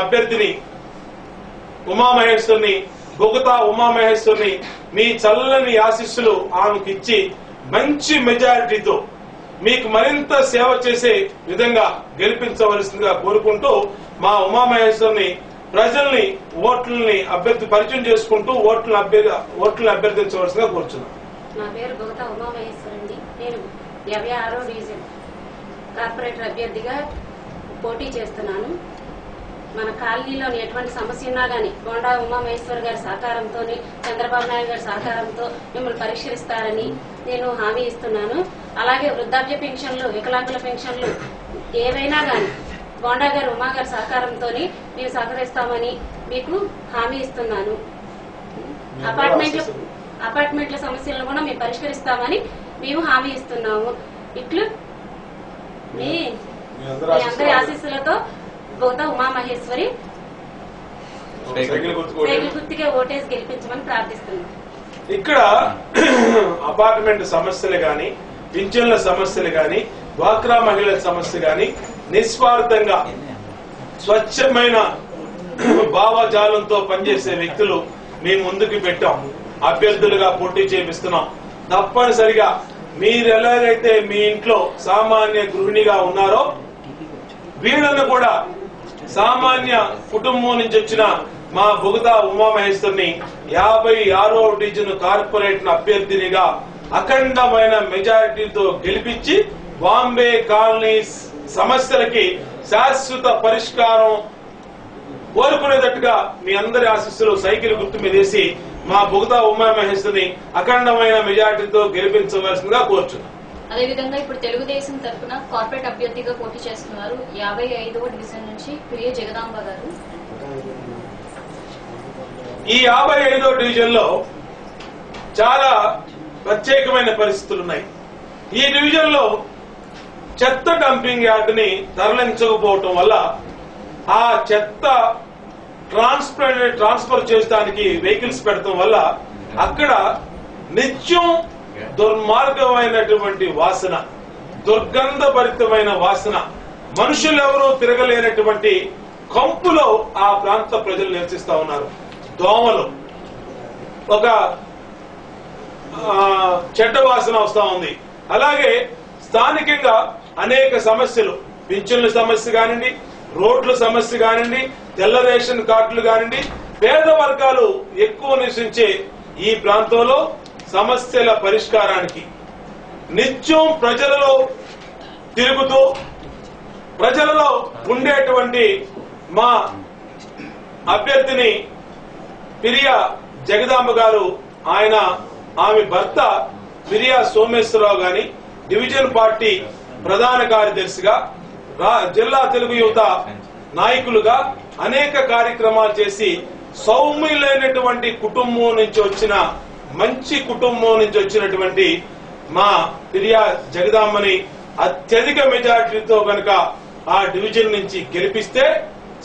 అభ్యర్థిని ఉమామహేశ్వరిని బొగతా ఉమామహేశ్వరిని మీ చల్లని ఆశీస్సులు ఆమెకిచ్చి మంచి మెజారిటీతో మీకు మరింత సేవ చేసే విధంగా గెలిపించవలసిందిగా కోరుకుంటూ మా ఉమామహేశ్వరిని ప్రజల్ని ఓట్లని పరిచయం చేసుకుంటూ ఓట్లను అభ్యర్థించవలసిందిగా కోరుచున్నాను. నా పేరు బొగతా ఉమామహేశ్వరి అండి. నేను 56వ డివిజన్ కార్పొరేటర్ అభ్యర్థిగా పోటీ చేస్తున్నాను. మన కాలనీలోని ఎటువంటి సమస్య ఉన్నా గానీ బొండా ఉమామహేశ్వర్ గారి సహకారంతో చంద్రబాబు నాయుడు గారి సహకారంతో మిమ్మల్ని పరిష్కరిస్తారని నేను హామీ ఇస్తున్నాను. అలాగే వృద్ధాప్య పెన్షన్లు, వికలాంగుల పెన్షన్లు ఏవైనా గానీ బొండా గారు ఉమా గారి సహకారంతో మేము సహకరిస్తామని మీకు హామీ ఇస్తున్నాను. అపార్ట్మెంట్ల సమస్యలను కూడా మేము పరిష్కరిస్తామని మేము హామీ ఇస్తున్నాము. ఇట్లు మీ అందరి ఆశీస్సులతో బొగతా ఉమామహేశ్వరి సైకిల్ గుర్తుకే ఓటేసి గెలిపించమని ప్రార్థిస్తున్నాం. ఇక్కడ అపార్ట్మెంట్ సమస్యలు గాని, పింఛన్ల సమస్యలు గాని, డ్వాక్రా మహిళల సమస్య గాని నిస్వార్థంగా స్వచ్ఛమైన భావజాలంతో పనిచేసే వ్యక్తులు మేము ముందుకు పెట్టాం. అభ్యర్థులుగా పోటీ చేపిస్తున్నాం. తప్పనిసరిగా మీరు ఎలాగైతే మీ ఇంట్లో సామాన్య గృహిణిగా ఉన్నారో వీళ్ళను కూడా సామాన్య కుటుంబం నుంచి వచ్చిన మా బొగతా ఉమామహేశ్వరిని 56వ డివిజన్ కార్పొరేట్ అభ్యర్థినిగా అఖండమైన మెజారిటీతో గెలిపించి బాంబే కాలనీ సమస్యలకి శాశ్వత పరిష్కారం కోరుకునేటట్టుగా మీ అందరి ఆశీస్సులు సైకిల్ గుర్తు మీద వేసి మా బొగతా ఉమామహేశ్వరిని అఖండమైన మెజారిటీతో గెలిపించవలసిందిగా కోరుచున్నాం. అదేవిధంగా ఇప్పుడు తెలుగుదేశం తరఫున కార్పొరేట్ అభ్యర్థిగా పోటీ చేస్తున్నారు 55వ డివిజన్ నుంచి ప్రియ జగదాంబ గారు. ఈ 55వ డివిజన్ లో చాలా ప్రత్యేకమైన పరిస్థితులు ఉన్నాయి. ఈ డివిజన్ లో చెత్త డంపింగ్ యార్డ్ ని తరలించకపోవటం వల్ల ఆ చెత్త ట్రాన్స్ఫర్ చేయడానికి వెహికల్స్ పెడతాం వల్ల అక్కడ నిత్యం దుర్మార్గమైనటువంటి వాసన, దుర్గంధభరితమైన వాసన, మనుషులెవరూ తిరగలేనటువంటి కంపులో ఆ ప్రాంత ప్రజలు నివసిస్తా ఉన్నారు. దోమలు, ఒక చెడ్డ వాసన వస్తా ఉంది. అలాగే స్థానికంగా అనేక సమస్యలు, పింఛన్ల సమస్య కానివ్వండి, రోడ్ల సమస్య కానివ్వండి, తెల్ల రేషన్ కార్డులు కానివ్వండి, పేద వర్గాలు ఎక్కువ నివసించే ఈ ప్రాంతంలో సమస్యల పరిష్కారానికి నిత్యం ప్రజలలో తిరుగుతూ ప్రజలలో ఉండేటువంటి మా అభ్యర్థిని పిరియా జగదాంబ గారు, ఆమె భర్త పిరియా సోమేశ్వరరావు గాని డివిజన్ పార్టీ ప్రధాన కార్యదర్శిగా, జిల్లా తెలుగు యువత నాయకులుగా అనేక కార్యక్రమాలు చేసి సౌమ్యులైనటువంటి కుటుంబం నుంచి వచ్చిన, మంచి కుటుంబం నుంచి వచ్చినటువంటి మా పిరియా జగదాంబని అత్యధిక మెజారిటీతో గనక ఆ డివిజన్ నుంచి గెలిపిస్తే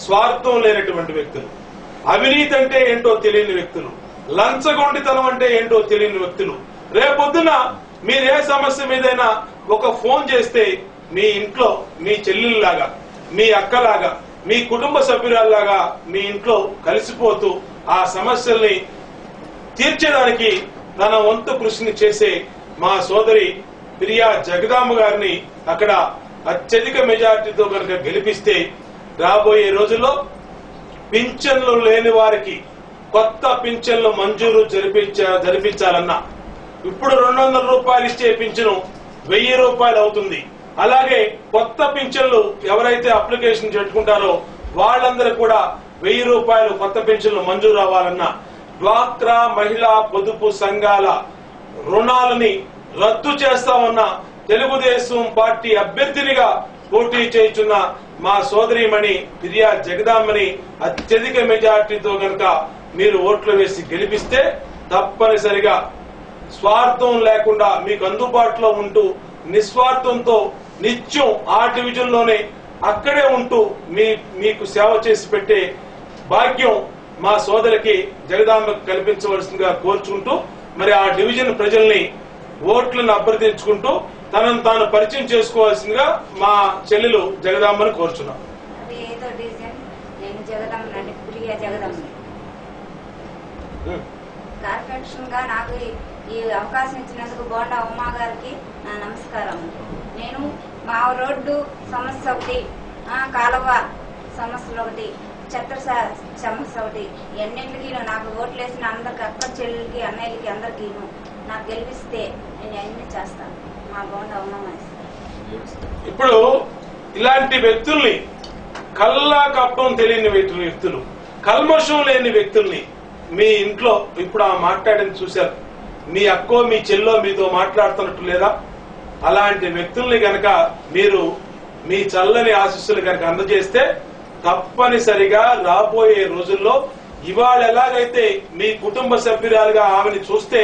స్వార్థం లేనటువంటి వ్యక్తులు, అవినీతి అంటే ఏంటో తెలియని వ్యక్తులు, లంచగొండితనం అంటే ఏంటో తెలియని వ్యక్తులు, రేపొద్దున మీరు ఏ సమస్య మీదైనా ఒక ఫోన్ చేస్తే మీ ఇంట్లో మీ చెల్లెల్లాగా, మీ అక్కలాగా, మీ కుటుంబ సభ్యురాల్లాగా మీ ఇంట్లో కలిసిపోతూ ఆ సమస్యల్ని తీర్చడానికి తన వంతు కృషిని చేసే మా సోదరి పిరియా జగదాంబ గారిని అక్కడ అత్యధిక మెజారిటీతో కనుక గెలిపిస్తే రాబోయే రోజుల్లో పింఛన్లు లేని వారికి కొత్త పింఛన్లు మంజూరు జరిపించాలన్నా ఇప్పుడు 200 రూపాయలు ఇచ్చే పింఛను 1000 రూపాయలు అవుతుంది. అలాగే కొత్త పింఛన్లు ఎవరైతే అప్లికేషన్ పెట్టుకుంటారో వాళ్ళందరూ కూడా 1000 రూపాయలు కొత్త పింఛన్లు మంజూరు అవ్వాలన్నా, డ్వాక్రా మహిళా పొదుపు సంఘాల రుణాలని రద్దు చేస్తామన్న తెలుగుదేశం పార్టీ అభ్యర్థినిగా పోటీ చేస్తున్న మా సోదరిమణి పిరియా జగదాంబని అత్యధిక మెజార్టీతో గనక మీరు ఓట్లు వేసి గెలిపిస్తే తప్పనిసరిగా స్వార్థం లేకుండా మీకు అందుబాటులో ఉంటూ నిస్వార్థంతో నిత్యం ఆ డివిజన్ లోనే అక్కడే ఉంటూ మీకు సేవ చేసి పెట్టే భాగ్యం మా సోదరికి జగదాంబకు కల్పించవలసిందిగా కోరుచుకుంటూ, మరి ఆ డివిజన్ ప్రజల్ని ఓట్లను అభ్యర్థించుకుంటూ తనను తాను పరిచయం చేసుకోవాల్సిందిగా మా చెల్లెలు జగదాంబను కోరుచున్నాం. నేను జగదమ్మనండి, ప్రియ జగదమ్మ. కార్పొరేషన్ గా నాకు ఈ అవకాశం ఇచ్చినందుకు బోండా ఉమా గారికి నా నమస్కారం. నేను మా రోడ్డు సమస్య ఒకటి, కాలువ సమస్యలు ఒకటి, చెత్త సమస్య ఒకటి, ఎన్నింటికి నాకు ఓట్లు వేసిన అందరికి, అక్క చెల్లెలకి, అన్నయ్యలకి, అందరికీ నాకు గెలిపిస్తే నేను అన్ని చేస్తాను. మా బోండా ఉమా మహేశ్వరి. ఇప్పుడు ఇలాంటి వ్యక్తుల్ని, కల్లా కప్పం తెలియని వ్యక్తులు, కల్మషం లేని వ్యక్తుల్ని మీ ఇంట్లో ఇప్పుడు ఆ మాట్లాడింది చూశారు. మీ అక్కో మీ చెల్లో మీతో మాట్లాడుతున్నట్టు లేదా? అలాంటి వ్యక్తుల్ని గనక మీరు మీ చల్లని ఆశీస్సులు గనక అందజేస్తే తప్పనిసరిగా రాబోయే రోజుల్లో ఇవాళ ఎలాగైతే మీ కుటుంబ సభ్యురాలుగా ఆమెను చూస్తే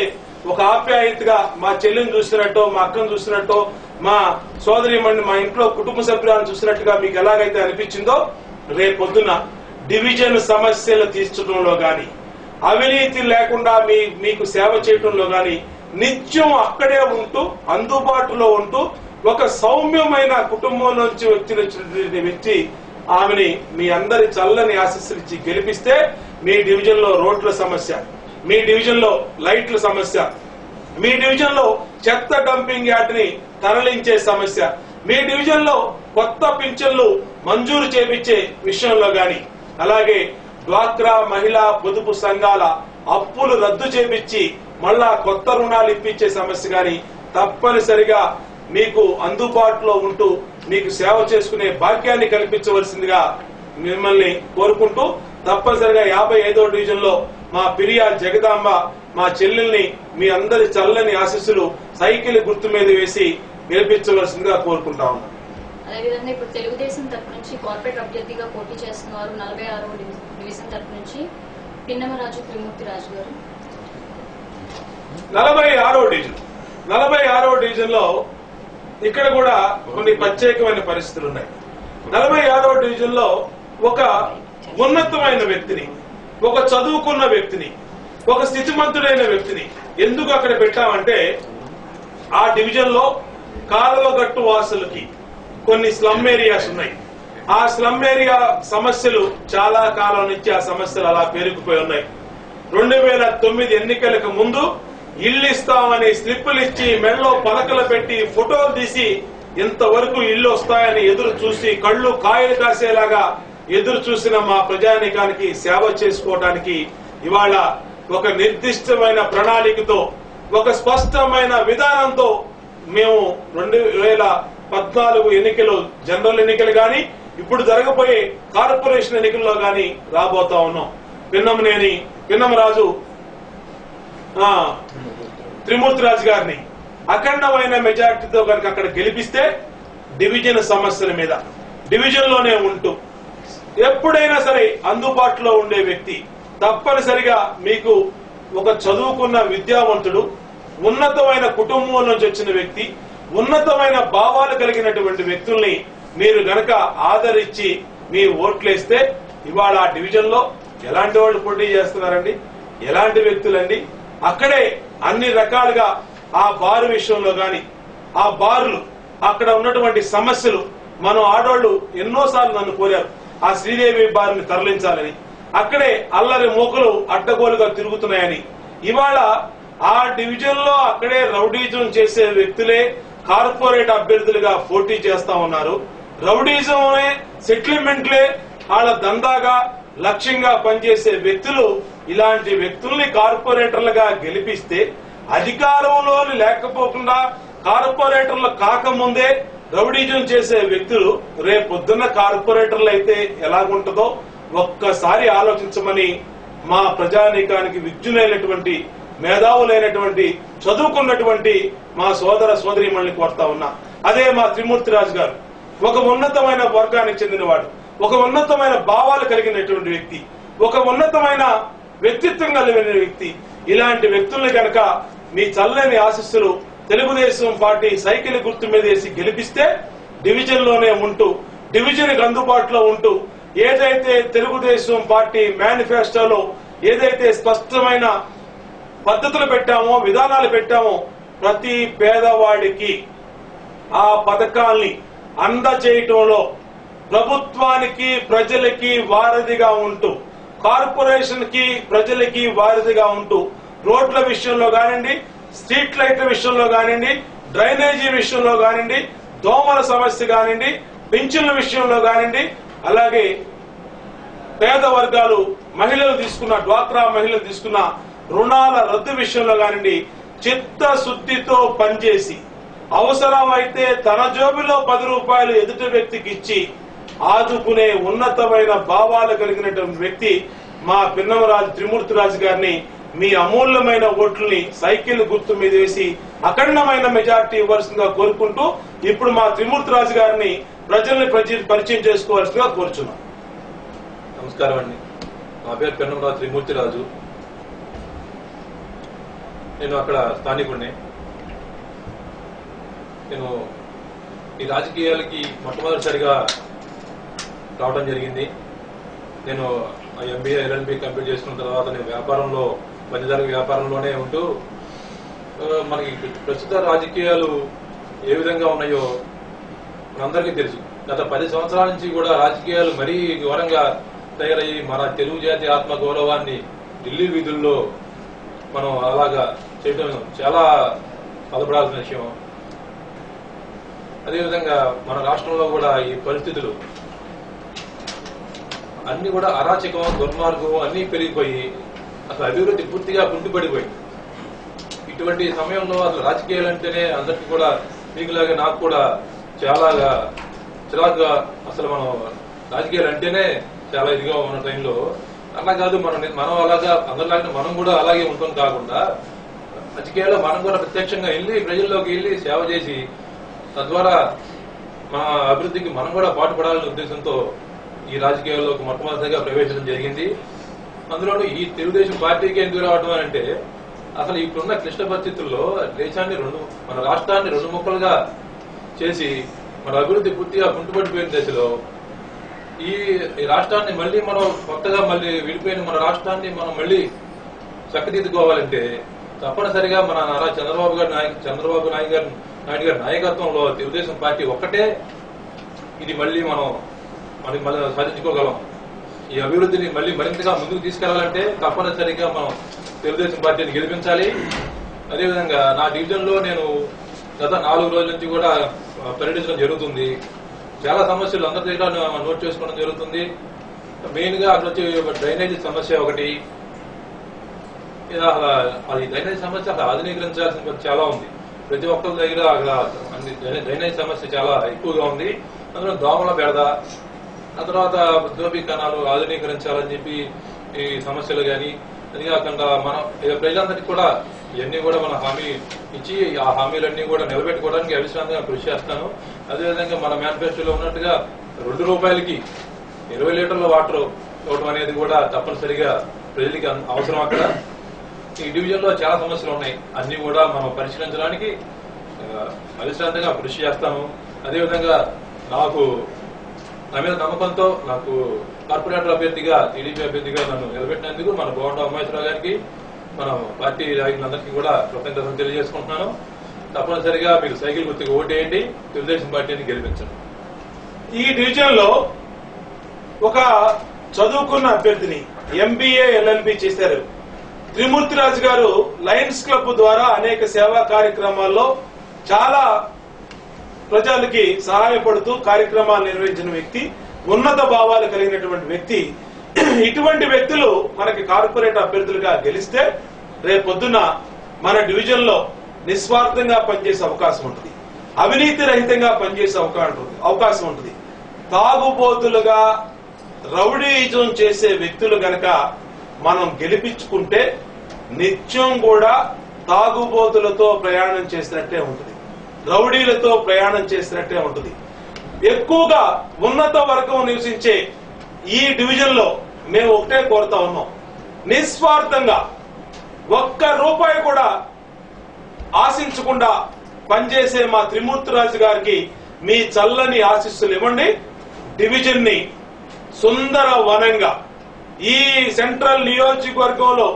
ఒక ఆప్యాయతగా మా చెల్లిని చూసినట్టో, మా అక్కను చూసినట్టో, మా సోదరిమణి, మా ఇంట్లో కుటుంబ సభ్యురాలను చూసినట్టుగా మీకు ఎలాగైతే అనిపించిందో, రేపొద్దున డివిజన్ సమస్యలు తీర్చడంలో గాని, అవినీతి లేకుండా మీకు సేవ చేయడంలో గాని నిత్యం అక్కడే ఉంటూ, అందుబాటులో ఉంటూ, ఒక సౌమ్యమైన కుటుంబం నుంచి వచ్చినటువంటి వ్యక్తి ఆమెని మీ అందరి చల్లని ఆశీస్సులు ఇచ్చి గెలిపిస్తే మీ డివిజన్ లో రోడ్ల సమస్య, మీ డివిజన్ లో లైట్ల సమస్య, మీ డివిజన్ లో చెత్త డంపింగ్ యార్డ్ ని తరలించే సమస్య, మీ డివిజన్ లో కొత్త పింఛన్లు మంజూరు చేపించే విషయంలో గాని, అలాగే డ్వాక్రా మహిళా పొదుపు సంఘాల అప్పులు రద్దు చేపించి మళ్ళా కొత్త రుణాలు ఇప్పించే సమస్య గాని తప్పనిసరిగా మీకు అందుబాటులో ఉంటూ మీకు సేవ చేసుకునే భాగ్యాన్ని కల్పించవలసిందిగా మిమ్మల్ని కోరుకుంటూ, తప్పనిసరిగా 55వ డివిజన్ లో మా పిరియా జగదాంబ మా చెల్లెల్ని మీ అందరి చల్లని ఆశీస్సులు సైకిల్ గుర్తు మీద వేసి గెలిపించవలసిందిగా కోరుకుంటా ఉన్నాం. అదేవిధంగా ఇప్పుడు తెలుగుదేశం తరపు నుంచి కార్పొరేట్ అభ్యర్థిగా పోటీ చేస్తున్నారు 46వ డివిజన్ తరపు నుంచి పిన్నమరాజు త్రిమూర్తిరాజు గారు. 46వ డివిజన్ లో ఇక్కడ కూడా కొన్ని ప్రత్యేకమైన పరిస్థితులు ఉన్నాయి. 46వ డివిజన్ లో ఒక ఉన్నతమైన వ్యక్తిని, ఒక చదువుకున్న వ్యక్తిని, ఒక స్థితిమంతుడైన వ్యక్తిని ఎందుకు అక్కడ పెట్టామంటే, ఆ డివిజన్ లో కాలువగట్టు వాసులకి కొన్ని స్లమ్ ఏరియాస్ ఉన్నాయి. ఆ స్లమ్ ఏరియా సమస్యలు చాలా కాలం నుంచి ఆ సమస్యలు అలా పేరుకుపోయి ఉన్నాయి. 2009 ఎన్నికలకు ముందు ఇళ్లు ఇస్తామని స్లిప్పులు ఇచ్చి మెడలో పలకలు పెట్టి ఫోటోలు తీసి ఇంతవరకు ఇళ్లు వస్తాయని ఎదురు చూసి కళ్ళు కాయలు కాసేలాగా ఎదురు చూసిన మా ప్రజానీకానికి సేవ చేసుకోవడానికి ఇవాళ ఒక నిర్దిష్టమైన ప్రణాళికతో, ఒక స్పష్టమైన విధానంతో మేము 2014 ఎన్నికలు, జనరల్ ఎన్నికలు గాని, ఇప్పుడు జరగబోయే కార్పొరేషన్ ఎన్నికల్లో గాని రాబోతా ఉన్నాం. పిన్నమరాజు త్రిమూర్తిరాజు గారిని అఖండమైన మెజార్టీతో కనుక అక్కడ గెలిపిస్తే డివిజన్ సమస్యల మీద డివిజన్ లోనే ఉంటూ ఎప్పుడైనా సరే అందుబాటులో ఉండే వ్యక్తి, తప్పనిసరిగా మీకు ఒక చదువుకున్న విద్యావంతుడు, ఉన్నతమైన కుటుంబం నుంచి వచ్చిన వ్యక్తి, ఉన్నతమైన భావాలు కలిగినటువంటి వ్యక్తుల్ని మీరు గనక ఆదరించి మీ ఓట్లేస్తే ఇవాళ ఆ డివిజన్ లో ఎలాంటి వాళ్ళు పోటీ చేస్తున్నారండి, ఎలాంటి వ్యక్తులండి? అక్కడే అన్ని రకాలుగా ఆ బారు విషయంలో గాని, ఆ బార్లు అక్కడ ఉన్నటువంటి సమస్యలు, మనం ఆడోళ్లు ఎన్నోసార్లు నన్ను కోరారు ఆ శ్రీదేవి బారుని తరలించాలని. అక్కడే అల్లరి మూకలు అడ్డగోలుగా తిరుగుతున్నాయని. ఇవాళ ఆ డివిజన్ లో అక్కడే రౌడీజం చేసే వ్యక్తులే కార్పొరేట్ అభ్యర్థులుగా పోటీ చేస్తా ఉన్నారు. రౌడీజమే, సెటిల్మెంట్లే వాళ్ళ దందాగా లక్ష్యంగా పనిచేసే వ్యక్తులు, ఇలాంటి వ్యక్తుల్ని కార్పొరేటర్లుగా గెలిపిస్తే అధికారంలో లేకపోకుండా కార్పొరేటర్లు కాకముందే రౌడీజం చేసే వ్యక్తులు రేపొద్దున్న కార్పొరేటర్లు అయితే ఎలాగుంటుందో ఒక్కసారి ఆలోచించమని మా ప్రజానీకానికి విజ్ఞులైనటువంటి, మేధావులైనటువంటి, చదువుకున్నటువంటి మా సోదర సోదరీమణుల్ని కోరుతా ఉన్నా. అదే మా త్రిమూర్తిరాజు గారు ఒక ఉన్నతమైన వర్గానికి చెందినవాడు, ఒక ఉన్నతమైన భావాలు కలిగినటువంటి వ్యక్తి, ఒక ఉన్నతమైన వ్యక్తిత్వం కలిగిన వ్యక్తి. ఇలాంటి వ్యక్తుల్ని కనుక మీ చల్లని ఆశీస్సులు తెలుగుదేశం పార్టీ సైకిల్ గుర్తు మీద వేసి గెలిపిస్తే డివిజన్ లోనే ఉంటూ, డివిజన్ కి అందుబాటులో ఉంటూ, ఏదైతే తెలుగుదేశం పార్టీ మేనిఫెస్టోలో ఏదైతే స్పష్టమైన పద్ధతులు పెట్టామో, విధానాలు పెట్టామో, ప్రతి పేదవాడికి ఆ పథకాల్ని అందజేయటంలో ప్రభుత్వానికి ప్రజలకి వారధిగా ఉంటూ, కార్పొరేషన్ కి ప్రజలకి వారధిగా ఉంటూ రోడ్ల విషయంలో కానివ్వండి, స్ట్రీట్ లైట్ల విషయంలో కానివ్వండి, డ్రైనేజీ విషయంలో కానివ్వండి, దోమల సమస్య కానివ్వండి, పింఛన్ల విషయంలో కానివ్వండి, అలాగే పేద వర్గాలు మహిళలు తీసుకున్న, డ్వాక్రా మహిళలు తీసుకున్న రుణాల రద్దు విషయంలో కానివ్వండి చిత్తశుద్ధితో పనిచేసి అవసరమైతే తన జోబిలో 10 రూపాయలు ఎదుటి వ్యక్తికి ఇచ్చి ఆదుకునే ఉన్నతమైన భావాలు కలిగినటువంటి వ్యక్తి మా పిన్నమరాజు త్రిమూర్తిరాజు గారిని మీ అమూల్యమైన ఓట్లని సైకిల్ గుర్తు మీద వేసి అఖండమైన మెజార్టీ ఇవ్వాల్సిందిగా కోరుకుంటూ ఇప్పుడు మా త్రిమూర్తిరాజు గారిని ప్రజల్ని పరిచయం చేసుకోవాల్సిందిగా కోరుచున్నాం. నమస్కారం అండి. నా పేరు పిన్నమరాజు త్రిమూర్తిరాజు. నేను అక్కడ స్థానికుడిని. నేను ఈ రాజకీయాలకి మొట్టమొదటిసారిగా రావడం జరిగింది. నేను MBA LLB కంప్లీట్ చేసుకున్న తర్వాత నేను వ్యాపారంలో, పంచదార వ్యాపారంలోనే ఉంటూ మనకి ప్రస్తుత రాజకీయాలు ఏ విధంగా ఉన్నాయో మనందరికీ తెలుసు. గత 10 సంవత్సరాల నుంచి కూడా రాజకీయాలు మరీ ఘోరంగా తయారయ్యి మన తెలుగు జాతి ఆత్మ గౌరవాన్ని ఢిల్లీ వీధుల్లో మనం అలాగా చేయడం చాలా బాధపడాల్సిన విషయం. అదేవిధంగా మన రాష్ట్రంలో కూడా ఈ పరిస్థితులు అన్ని కూడా అరాచకం, దుర్మార్గం అన్ని పెరిగిపోయి అసలు అభివృద్ధి పూర్తిగా కుంటుపడిపోయింది. ఇటువంటి సమయంలో అసలు రాజకీయాలు అంటేనే అందరికీ కూడా, మీకులాగే నాకు కూడా చాలా చిరాకుగా, అసలు మనం రాజకీయాలు అంటేనే చాలా ఇదిగా ఉన్న టైంలో అలా కాదు, మనం అలాగా అందరిలాగే మనం కూడా అలాగే ఉంటాం కాకుండా రాజకీయాల్లో మనం కూడా ప్రత్యక్షంగా వెళ్ళి ప్రజల్లోకి వెళ్ళి సేవ చేసి తద్వారా మన అభివృద్ధికి మనం కూడా పాటుపడాలనే ఉద్దేశంతో ఈ రాజకీయాల్లోకి మొట్టమొదటిగా ప్రవేశించడం జరిగింది. అందులోనూ ఈ తెలుగుదేశం పార్టీకి ఎందుకు రావడం అంటే అసలు ఇప్పుడున్న క్లిష్ట పరిస్థితుల్లో దేశాన్ని మన రాష్ట్రాన్ని 2 ముక్కలుగా చేసి మన అభివృద్ధి పూర్తిగా కుంటుపడిపోయిన దశలో ఈ రాష్ట్రాన్ని మళ్ళీ మనం కొత్తగా మళ్ళీ విడిపోయిన మన రాష్ట్రాన్ని మనం మళ్ళీ చక్కదిద్దుకోవాలంటే తప్పనిసరిగా మన నారా చంద్రబాబు నాయుడు గారి నాయకత్వంలో తెలుగుదేశం పార్టీ ఒక్కటే ఇది మళ్ళీ మనం సాధించుకోగలం. ఈ అభివృద్ధిని మళ్ళీ మరింతగా ముందుకు తీసుకెళ్లాలంటే తప్పనిసరిగా మనం తెలుగుదేశం పార్టీని గెలిపించాలి. అదేవిధంగా నా డివిజన్ లో నేను గత 4 రోజుల నుంచి కూడా పర్యటించడం జరుగుతుంది. చాలా సమస్యలు అందరి దగ్గర నోట్ చేసుకోవడం జరుగుతుంది. మెయిన్ గా అక్కడ వచ్చి డ్రైనేజీ సమస్య ఒకటి. అది డ్రైనేజీ సమస్య అసలు ఆధునీకరించాల్సిన చాలా ఉంది. ప్రతి ఒక్కరి దగ్గర డ్రైనేజ్ సమస్య చాలా ఎక్కువగా ఉంది. అందులో దోమల బెడద, ఆ తర్వాత దోబీ కణాలు ఆధునీకరించాలని చెప్పి ఈ సమస్యలు కానీ, అది కాకుండా మనం ప్రజలందరికీ కూడా ఇవన్నీ కూడా మన హామీ ఇచ్చి ఆ హామీలన్నీ కూడా నిలబెట్టుకోవడానికి అవిశ్రాంతంగా కృషి చేస్తాను. అదేవిధంగా మన మేనిఫెస్టోలో ఉన్నట్టుగా 2 రూపాయలకి 20 లీటర్ల వాటర్ ఇవ్వడం అనేది కూడా తప్పనిసరిగా ప్రజలకి అవసరం. అక్కడ ఈ డివిజన్ లో చాలా సమస్యలు ఉన్నాయి, అన్ని కూడా మనం పరిశీలించడానికి అవిశ్రాంతంగా కృషి చేస్తాము. అదేవిధంగా నా మీద నమ్మకంతో నాకు కార్పొరేటర్ అభ్యర్థిగా, టీడీపీ అభ్యర్థిగా నన్ను నిలబెట్టినందుకు మన బోండా ఉమేశ్వరరావు గారికి, మన పార్టీ నాయకులందరికీ కూడా కృతజ్ఞతలు తెలియజేసుకుంటున్నాను. తప్పనిసరిగా మీరు సైకిల్ గుర్తుకు ఓటేయండి, తెలుగుదేశం పార్టీని గెలిపించండి. ఈ డివిజన్ లో ఒక చదువుకున్న అభ్యర్థిని MBA LLB చేశారు. త్రిమూర్తిరాజు గారు లయన్స్ క్లబ్ ద్వారా అనేక సేవా కార్యక్రమాల్లో చాలా ప్రజలకి సహాయపడుతూ కార్యక్రమాలు నిర్వహించిన వ్యక్తి, ఉన్నత భావాలు కలిగినటువంటి వ్యక్తి. ఇటువంటి వ్యక్తులు మనకి కార్పొరేట్ అభ్యర్థులుగా గెలిస్తే రేపొద్దున మన డివిజన్ లో నిస్వార్థంగా పనిచేసే అవకాశం ఉంటుంది, అవినీతి రహితంగా పనిచేసే అవకాశం ఉంటుంది. తాగుబోతులుగా రౌడీయిజం చేసే వ్యక్తులు గనక మనం గెలిపించుకుంటే నిత్యం కూడా తాగుబోతులతో ప్రయాణం చేసినట్టే ఉంటుంది, రౌడీలతో ప్రయాణం చేసినట్టే ఉంటుంది. ఎక్కువగా ఉన్నత వర్గం నివసించే ఈ డివిజన్ లో మేము ఒకటే కోరుతా ఉన్నాం, నిస్వార్థంగా 1 రూపాయి కూడా ఆశించకుండా పనిచేసే మా త్రిమూర్తిరాజు గారికి మీ చల్లని ఆశీస్సులు ఇవ్వండి. డివిజన్ ని సుందర వనంగా, ఈ సెంట్రల్ నియోజకవర్గంలో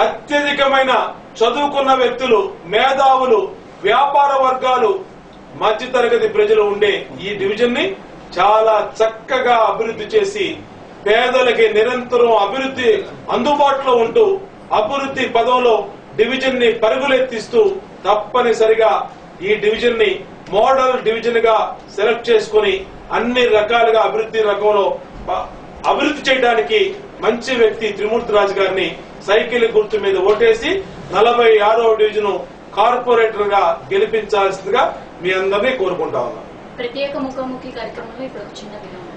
అత్యధికమైన చదువుకున్న వ్యక్తులు, మేధావులు, వ్యాపార వర్గాలు, మధ్యతరగతి ప్రజలు ఉండే ఈ డివిజన్ ని చాలా చక్కగా అభివృద్ధి చేసి పేదలకి నిరంతరం అభివృద్ధి అందుబాటులో ఉంటూ అభివృద్ధి పదంలో డివిజన్ ని పరుగులెత్తిస్తూ తప్పనిసరిగా ఈ డివిజన్ ని మోడల్ డివిజన్ గా సెలెక్ట్ చేసుకుని అన్ని రకాలుగా అభివృద్ధి రంగంలో అభివృద్ధి చేయడానికి మంచి వ్యక్తి త్రిమూర్తిరాజు గారిని సైకిల్ గుర్తు మీద ఓటేసి 46వ డివిజన్ కార్పొరేటర్ గా గెలిపించాల్సిందిగా మీ అందరినీ కోరుకుంటా ఉన్నాం. ప్రత్యేక ముఖాముఖి కార్యక్రమంలో ఇప్పుడు ఒక చిన్న విరామం.